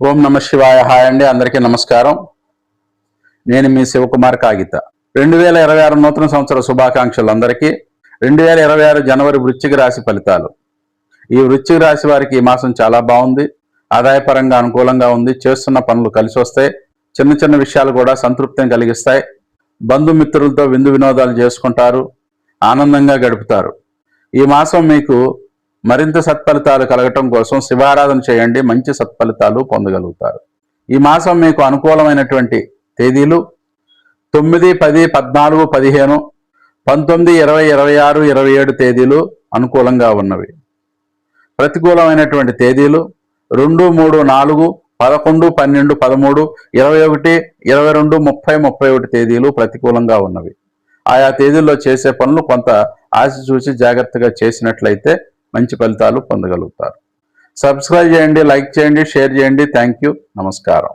ఓం నమ శివాయ. హాయ్ అండి, అందరికీ నమస్కారం. నేను మీ శివకుమార్ కాగిత. 2026 నూతన సంవత్సర శుభాకాంక్షలు అందరికీ. 2026 జనవరి వృశ్చిక రాశి ఫలితాలు. ఈ వృశ్చిక రాశి వారికి ఈ మాసం చాలా బాగుంది. ఆదాయపరంగా అనుకూలంగా ఉంది. చేస్తున్న పనులు కలిసి వస్తాయి. చిన్న చిన్న విషయాలు కూడా సంతృప్తిని కలిగిస్తాయి. బంధుమిత్రులతో విందు వినోదాలు చేసుకుంటారు. ఆనందంగా గడుపుతారు. ఈ మాసం మీకు మరింత సత్ఫలితాలు కలగటం కోసం శివారాధన చేయండి. మంచి సత్ఫలితాలు పొందగలుగుతారు. ఈ మాసం మీకు అనుకూలమైనటువంటి తేదీలు 9, 10, 14, 15, 19, 20, 26, 27 తేదీలు అనుకూలంగా ఉన్నవి. ప్రతికూలమైనటువంటి తేదీలు 2, 3, 4, 11, 12, 13, 21, 22, 30, 31 తేదీలు ప్రతికూలంగా ఉన్నవి. ఆయా తేదీల్లో చేసే పనులు కొంత ఆశ చూసి జాగ్రత్తగా చేసినట్లయితే మంచి ఫలితాలు పొందగలుగుతారు. సబ్స్క్రైబ్ చేయండి, లైక్ చేయండి, షేర్ చేయండి. Thank you. నమస్కారం.